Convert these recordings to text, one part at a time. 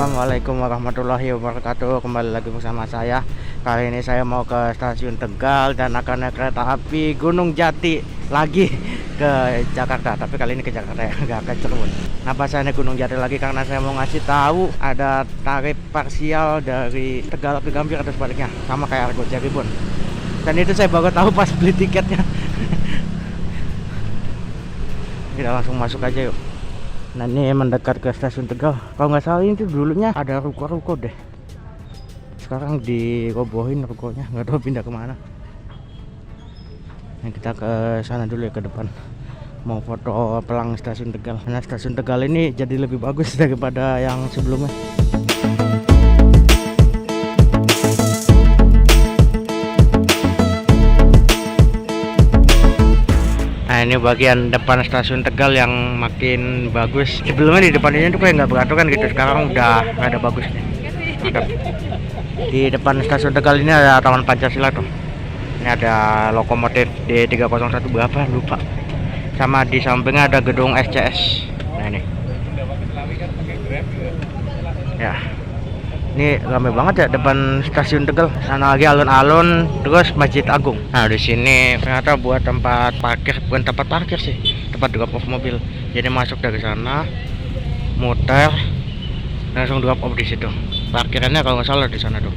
Assalamualaikum warahmatullahi wabarakatuh. Kembali lagi bersama saya. Kali ini saya mau ke stasiun Tegal dan akan naik kereta api Gunung Jati lagi ke Jakarta. Tapi kali ini ke Jakarta ya, nggak ke Cirebon. Kenapa saya naik Gunung Jati lagi? Karena saya mau ngasih tahu ada tarif parsial dari Tegal ke Gambir atau sebaliknya, sama kayak Argo Cirebon. Dan itu saya baru tahu pas beli tiketnya. Kita langsung masuk aja yuk. Nah, ini mendekat ke stasiun Tegal. Kalau nggak salah ini tuh dulunya ada ruko-ruko deh. Sekarang dirobohin rukonya, nggak tahu pindah kemana. Nah, kita ke sana dulu ya, ke depan. Mau foto pelang stasiun Tegal. Nah, stasiun Tegal ini jadi lebih bagus daripada yang sebelumnya. Nah, ini bagian depan stasiun Tegal yang makin bagus. Sebelumnya di depannya tuh kayak nggak beraturan gitu. Sekarang udah nggak ada bagus nih. Mantap. Di depan stasiun Tegal ini ada Taman Pancasila tuh. Ini ada lokomotif D301 berapa lupa. Sama di sampingnya ada gedung SCS. Nah ini. Ya. Ini ramai banget ya depan stasiun Tegal. Sana lagi alun-alun, terus Masjid Agung. Nah, di sini ternyata buat tempat parkir, bukan tempat parkir sih, tempat drop off mobil. Jadi masuk dari sana, muter, langsung drop off di situ. Parkirannya kalau nggak salah di sana tuh.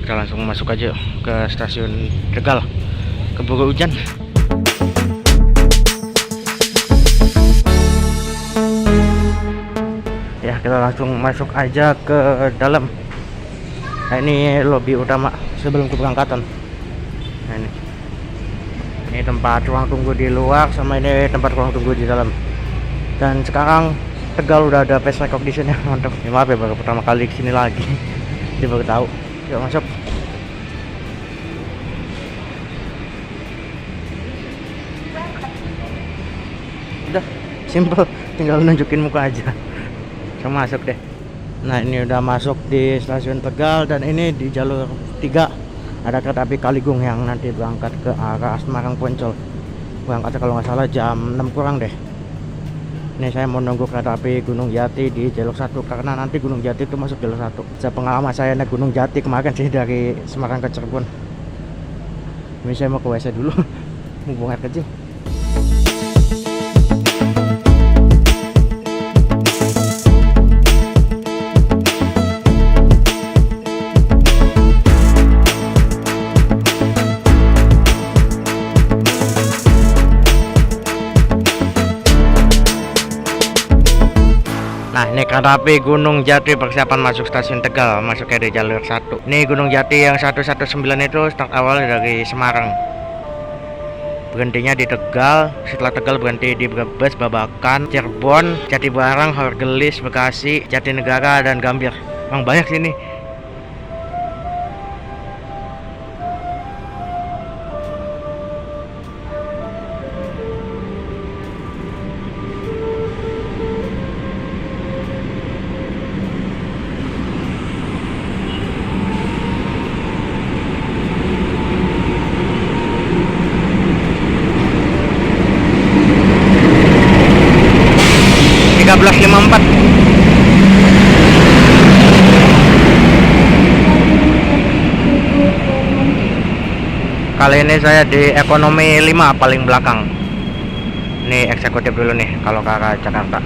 Kita langsung masuk aja ke stasiun Tegal. Keburu hujan. Ya, kita langsung masuk aja ke dalam. Nah, ini lobi utama sebelum keberangkatan. Nah, ini tempat ruang tunggu di luar, sama ini tempat ruang tunggu di dalam. Dan sekarang Tegal udah ada face recognition ya, mantap. Ya, maaf ya, baru pertama kali kesini lagi. Jadi baru tahu. Yuk masuk. Udah simple, tinggal nunjukin muka aja. Masuk deh. Nah, ini udah masuk di stasiun Tegal dan ini di jalur 3 ada kereta api Kaligung yang nanti berangkat ke arah Semarang Poncol. Berangkatnya kalau nggak salah jam 6 kurang deh. Ini saya mau nunggu kereta api Gunung Jati di jalur 1 karena nanti Gunung Jati itu masuk jalur 1. Sepengalaman saya naik Gunung Jati kemarin sih dari Semarang ke Cirebon. Ini saya mau ke WC dulu. Mau buang air kecil. Nah, ini kereta api Gunung Jati persiapan masuk stasiun Tegal, masuknya di jalur 1. Ini Gunung Jati yang 119 itu start awal dari Semarang. Berhentinya di Tegal, setelah Tegal berhenti di Brebes, Babakan, Cirebon, Jatibarang, Horgelis, Bekasi, Jatinegara, dan Gambir. Emang banyak sini. 13.54. Kali ini saya di ekonomi 5 paling belakang. Ini eksekutif dulu nih kalau ke arah Jakarta.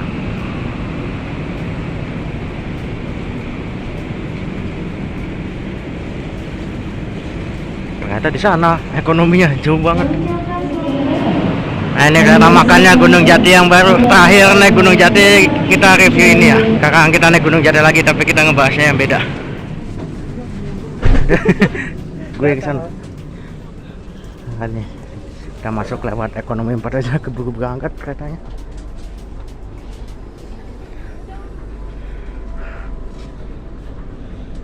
Ternyata di sana ekonominya jauh banget. Nah, ini kereta makannya Gunung Jati yang baru. Terakhir naik Gunung Jati kita review ini ya. Sekarang kita naik Gunung Jati lagi tapi kita ngebahasnya yang beda. Gue ke sana. Nah, nih kita masuk lewat ekonomi 4 aja, keburu berangkat keretanya.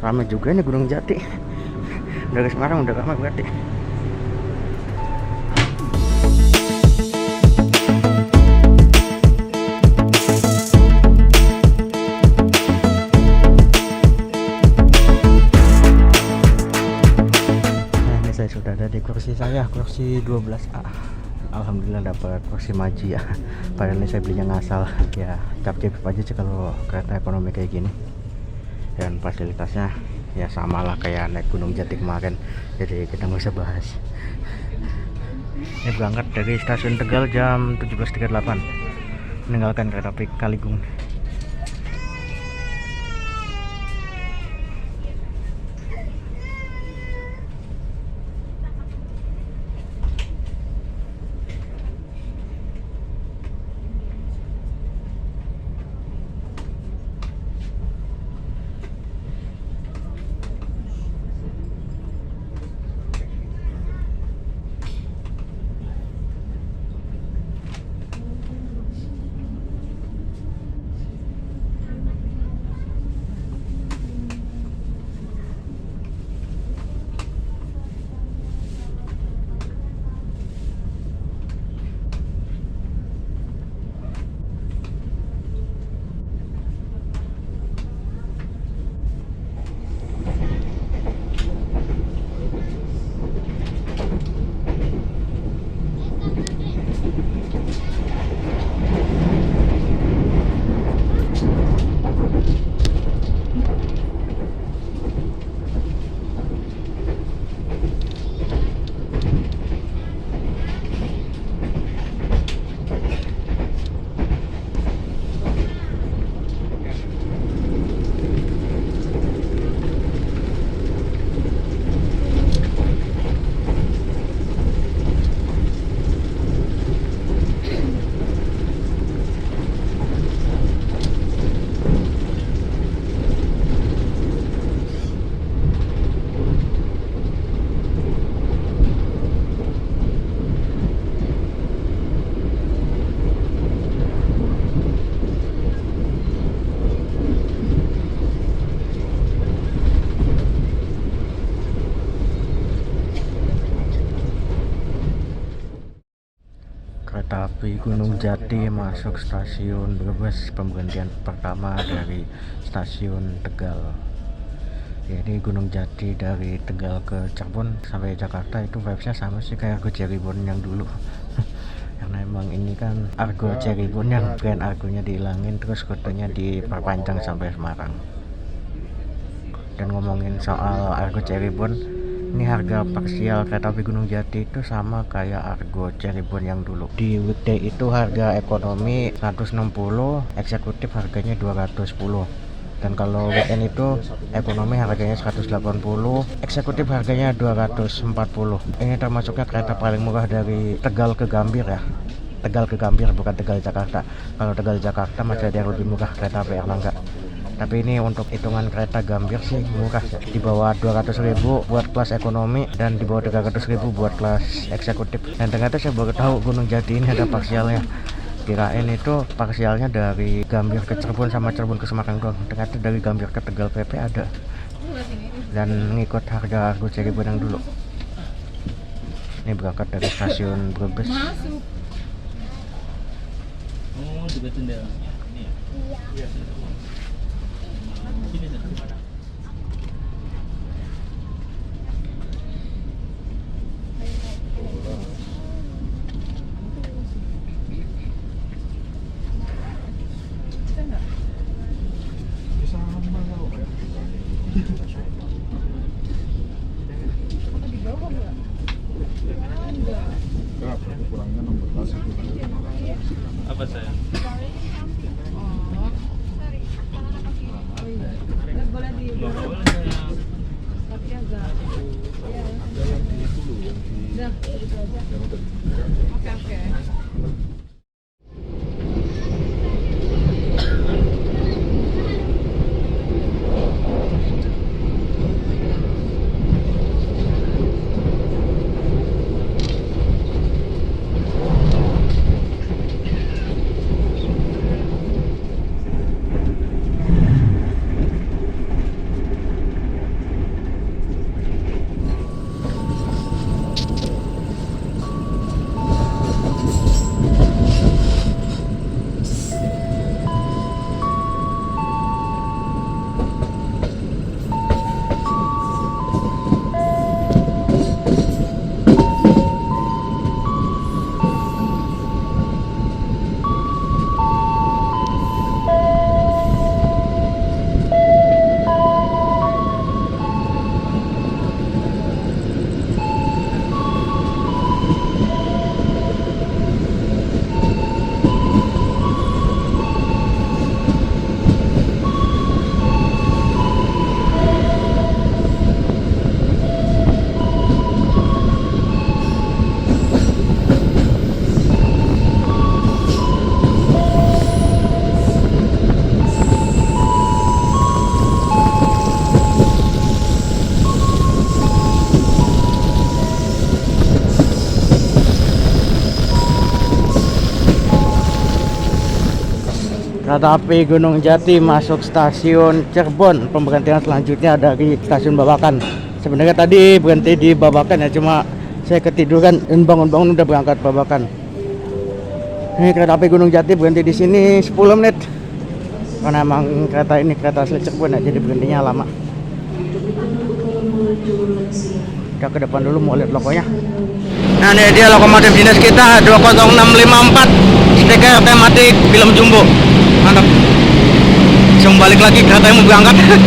Ramai juga nih Gunung Jati. Dari Semarang udah ramai berarti. Saya sudah ada di kursi saya, kursi 12A. Alhamdulillah. alhamdulillah dapat kursi maji ya. Padahal ini saya belinya ngasal ya, cap-cap aja sih kalau kereta ekonomi kayak gini. Dan fasilitasnya ya sama lah kayak naik Gunung Jati kemarin, jadi kita nggak usah bahas. Ini berangkat dari stasiun Tegal jam 17.38, meninggalkan kereta api Kaligung. Kereta api Gunung Jati masuk stasiun Brebes, pemberhentian pertama dari stasiun Tegal. Jadi Gunung Jati dari Tegal ke Cirebon sampai Jakarta itu vibesnya sama sih kayak Argo Cirebon yang dulu. Karena emang ini kan Argo Cirebon yang brand Argonya dihilangin, terus rutenya diperpanjang sampai Semarang. Dan ngomongin soal Argo Cirebon, ini harga parsial kereta api Gunung Jati itu sama kayak Argo Cirebon yang dulu. Di weekday itu harga ekonomi 160, eksekutif harganya 210. Dan kalau weekend itu ekonomi harganya 180, eksekutif harganya 240. Ini termasuknya kereta paling murah dari Tegal ke Gambir ya. Tegal ke Gambir, bukan Tegal Jakarta. Kalau Tegal Jakarta masih ada yang lebih murah, kereta api Erlangga. Tapi ini untuk hitungan kereta Gambir sih murah, di bawah 200.000 buat kelas ekonomi dan di bawah 300.000 buat kelas eksekutif. Dan ternyata saya baru tahu Gunung Jati ini ada parsialnya. Kirain itu parsialnya dari Gambir ke Cirebon sama Cirebon ke Semarang doang. Ternyata dari Gambir ke Tegal PP ada. Dan ngikut harga Argo Cirebon yang dulu. Ini berangkat dari stasiun Brebes. Oh, juga jendela. Iya. Ini dari mana? Apa saya? Boleh di tapi agak Ada yang di dulu yang di udah gitu aja. Oke. Kereta api Gunung Jati masuk stasiun Cirebon. Pemberhentian selanjutnya dari stasiun Babakan. Sebenarnya tadi berhenti di Babakan ya, cuma saya ketiduran dan bangun-bangun udah berangkat Babakan. Ini kereta api Gunung Jati berhenti di sini 10 menit. Karena emang kereta ini kereta asli Cirebon ya, jadi berhentinya lama. Kita ke depan dulu mau lihat logonya. Nah, ini dia lokomotif dinas kita 20654, stiker tematik film Jumbo. Mantap. Langsung balik lagi, kereta yang mau berangkat.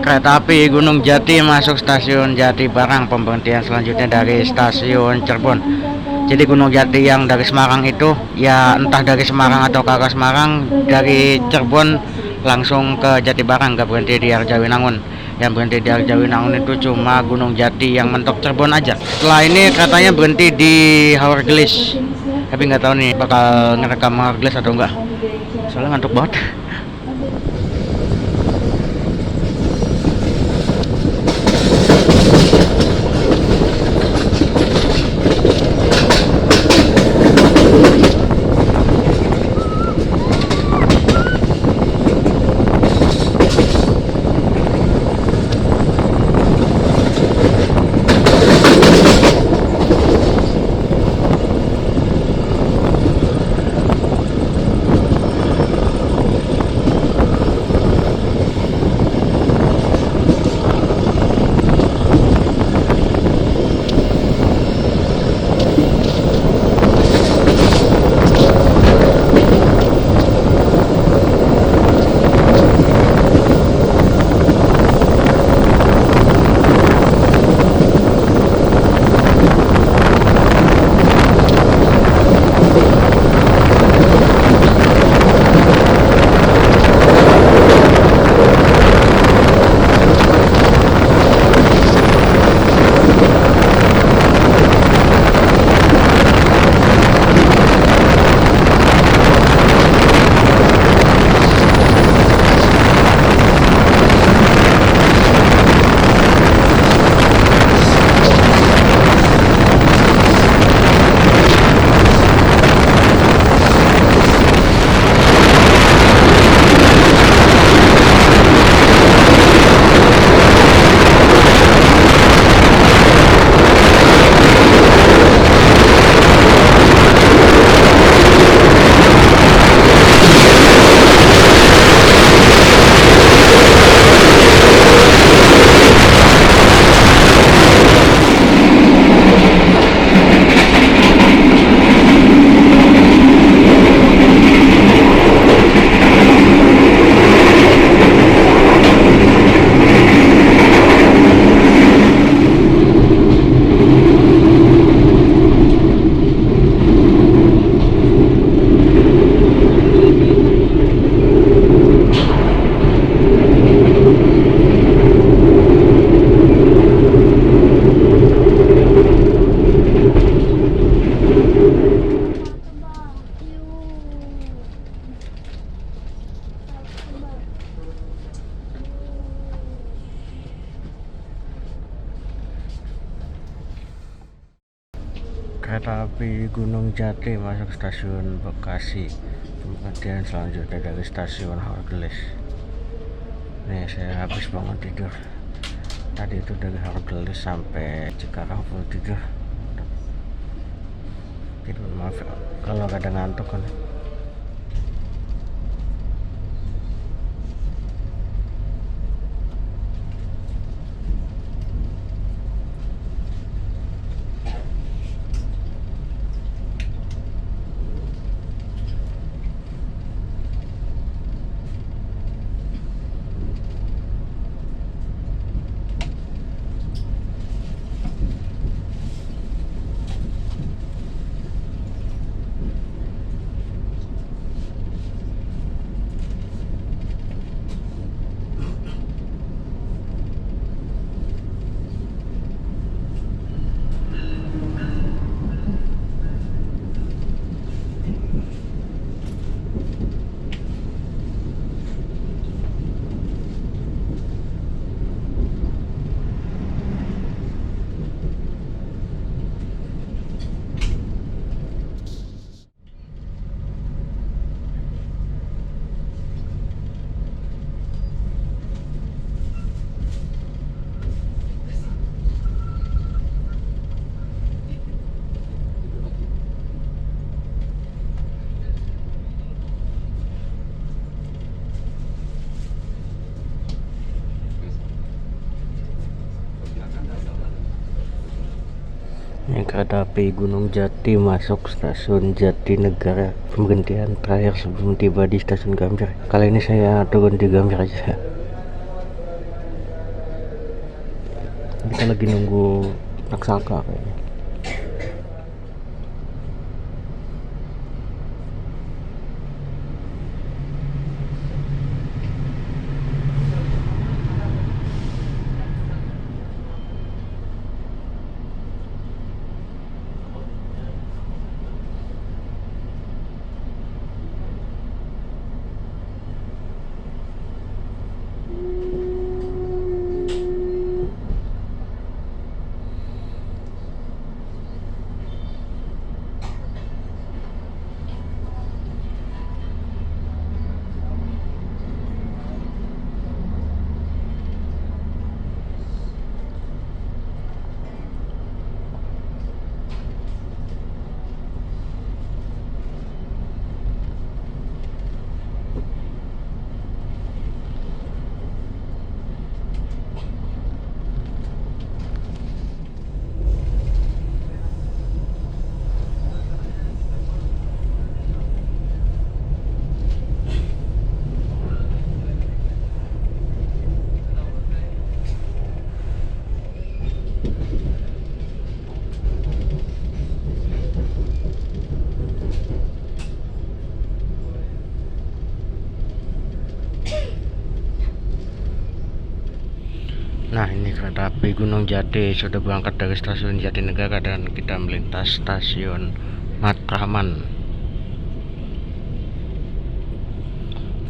Kereta api Gunung Jati masuk stasiun Jati Barang. Pemberhentian selanjutnya dari stasiun Cirebon. Jadi Gunung Jati yang dari Semarang itu ya entah dari Semarang atau ke arah Semarang, dari Cirebon langsung ke Jati Barang, gak berhenti di Arjawinangun. Yang berhenti di Arjawinangun itu cuma Gunung Jati yang mentok Cirebon aja. Setelah ini keretanya berhenti di Haurgelis. Tapi nggak tahu nih bakal ngerekam Haurgelis atau enggak. Soalnya ngantuk banget. kereta api Gunung Jati masuk stasiun Bekasi. Kemudian selanjutnya dari stasiun Hargelis. Nih saya habis bangun tidur. Tadi itu dari Hargelis sampai Cikarang full tidur. Tidur maaf kalau kadang ngantuk kan. Ini kereta api Gunung Jati masuk stasiun Jatinegara. Pemberhentian terakhir sebelum tiba di stasiun Gambir. Kali ini saya turun di Gambir aja. Kita lagi nunggu Taksaka kayaknya. Nah, ini kereta api Gunung Jati sudah berangkat dari stasiun Jatinegara dan kita melintas stasiun Matraman.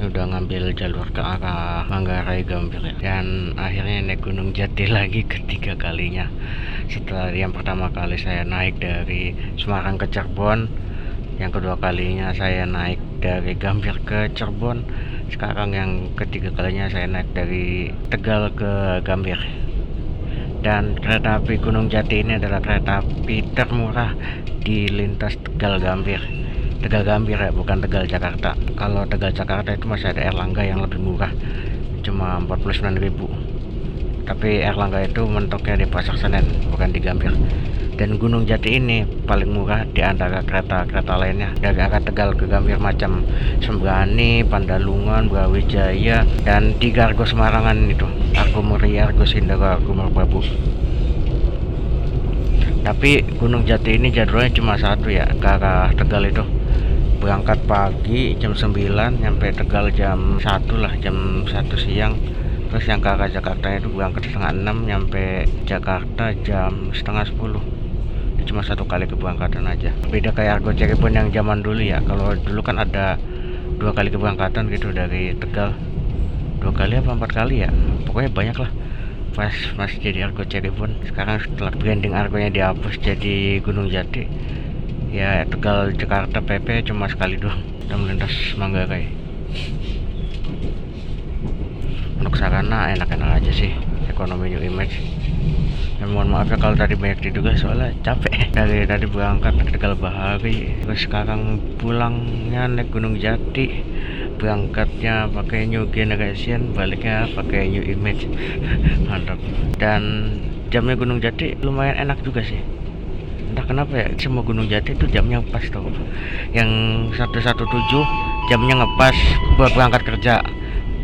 Ini udah ngambil jalur ke arah Manggarai Gambir ya. Dan akhirnya naik Gunung Jati lagi ketiga kalinya. Setelah yang pertama kali saya naik dari Semarang ke Cirebon, yang kedua kalinya saya naik dari Gambir ke Cirebon. Sekarang yang ketiga kalinya saya naik dari Tegal ke Gambir. Dan kereta api Gunung Jati ini adalah kereta api termurah di lintas Tegal Gambir. Tegal Gambir ya, bukan Tegal Jakarta. Kalau Tegal Jakarta itu masih ada Erlangga yang lebih murah, cuma 49.000. Tapi Erlangga itu mentoknya di Pasar Senen, bukan di Gambir. Dan Gunung Jati ini paling murah di antara kereta-kereta lainnya dari arah Tegal ke Gambir, macam Sembrani, Pandalungan, Brawijaya, dan 3 Argo Semarangan itu, Argo Muria, Argo Sindoro, Argo Merbabu. Tapi Gunung Jati ini jadwalnya cuma satu ya, ke arah Tegal itu. Berangkat pagi jam 9, nyampe Tegal jam 1 lah, jam 1 siang. Terus yang ke arah Jakarta itu berangkat setengah 6, nyampe Jakarta jam setengah 10. Cuma satu kali keberangkatan aja. Beda kayak Argo Cirebon yang zaman dulu ya. Kalau dulu kan ada 2 kali keberangkatan gitu dari Tegal. 2 kali apa 4 kali ya, pokoknya banyak lah. pas masih jadi Argo Cirebon. Sekarang setelah branding Argonya dihapus jadi Gunung Jati, ya Tegal Jakarta PP cuma sekali doang dan melintas Manggarai. Untuk sarana enak-enak aja sih, ekonomi New Image. Dan mohon maaf ya kalau tadi banyak diduga soalnya capek. Dari tadi berangkat ke Tegal Bahari, terus sekarang pulangnya naik Gunung Jati, berangkatnya pakai New Generation, baliknya pakai New Image. Mantap. Dan jamnya Gunung Jati lumayan enak juga sih. Entah kenapa ya, semua Gunung Jati itu jamnya pas tuh. Yang 117 jamnya ngepas buat berangkat kerja.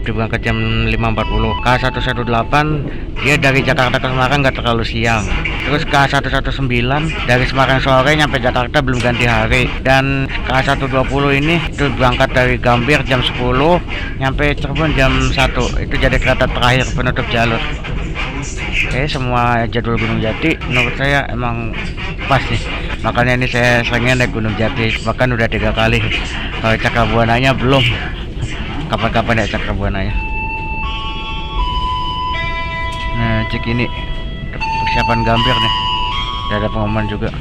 Dia berangkat jam 5.40. K118 dia dari Jakarta ke Semarang nggak terlalu siang. Terus K119 dari Semarang sore nyampe Jakarta belum ganti hari. Dan K120 ini itu berangkat dari Gambir jam 10 nyampe Cirebon jam 1. Itu jadi kereta terakhir penutup jalur. Oke, semua jadwal Gunung Jati menurut saya emang pas nih. Makanya ini saya seringnya naik Gunung Jati, bahkan udah 3 kali. Kalau Cakrabuananya belum. Kapan-kapan ya Cakrabuananya. Nah, cek ini persiapan Gambir nih. Udah ada pengumuman juga.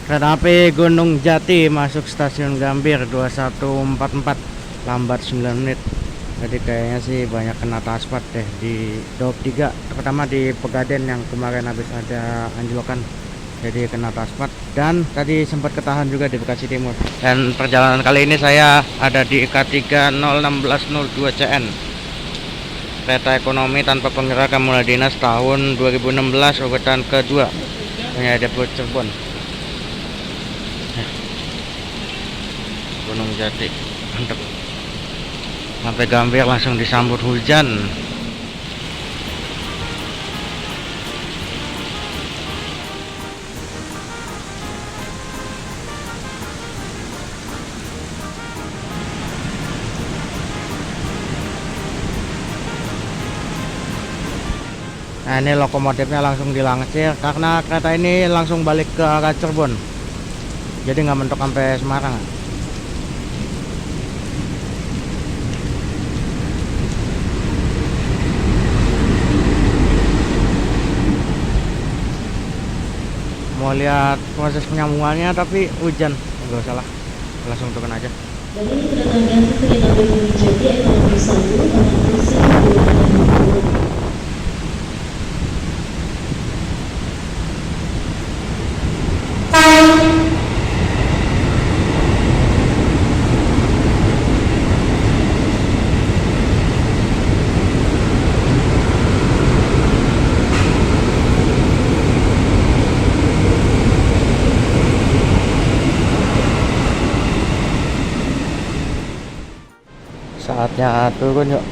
Kereta api Gunung Jati masuk stasiun Gambir 2144, lambat 9 menit. Jadi kayaknya sih banyak kena aspal deh di Daup 3, terutama di Pegaden yang kemarin habis ada anjlokan. Jadi kena aspal, dan tadi sempat ketahan juga di Bekasi Timur. Dan perjalanan kali ini saya ada di IK3 01602 CN, kereta ekonomi tanpa penggerak mulai dinas tahun 2016, urutan kedua, hanya Depot Cirebon. Gunung Jati, mantap. Sampai Gambir langsung disambut hujan. Nah, ini lokomotifnya langsung dilangsir karena kereta ini langsung balik ke arah Cirebon. Jadi nggak mentok sampai Semarang. Mau lihat proses penyambungannya tapi hujan, nggak usah lah, langsung turun aja. Dan ini kedatangan kereta api Gunung Jati ekonomi 1 pada kursi 2020. Saatnya turun yuk.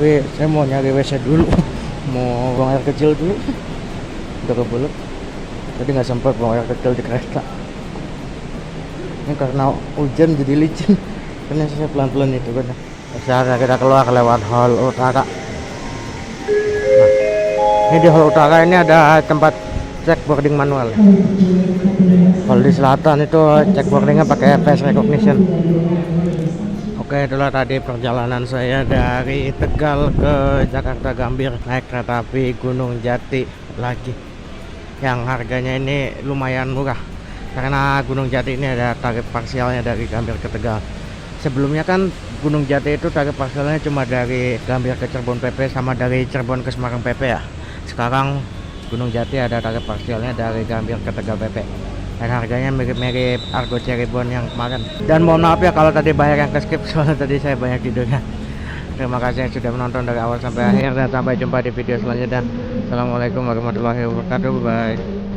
Wih, saya mau nyari WC dulu. Mau buang air kecil dulu. Udah kebelet. Tadi nggak sempat buang air kecil di kereta. Ini karena hujan jadi licin. Karena saya pelan-pelan itu kan. Sekarang kita keluar lewat hall utara. Nah, ini di hall utara ini ada tempat cek boarding manual. Kalau di selatan itu cek boardingnya pakai face recognition. Oke, itulah tadi perjalanan saya dari Tegal ke Jakarta Gambir naik kereta api Gunung Jati lagi, yang harganya ini lumayan murah karena Gunung Jati ini ada tarif parsialnya dari Gambir ke Tegal. Sebelumnya kan Gunung Jati itu tarif parsialnya cuma dari Gambir ke Cirebon PP sama dari Cirebon ke Semarang PP ya. Sekarang Gunung Jati ada tarif parsialnya dari Gambir ke Tegal PP. Dan harganya mirip-mirip Argo Cirebon yang kemarin. Dan mohon maaf ya kalau tadi banyak yang ke skip, soalnya tadi saya banyak tidurnya. Terima kasih yang sudah menonton dari awal sampai akhir, dan sampai jumpa di video selanjutnya. Assalamualaikum warahmatullahi wabarakatuh. Bye.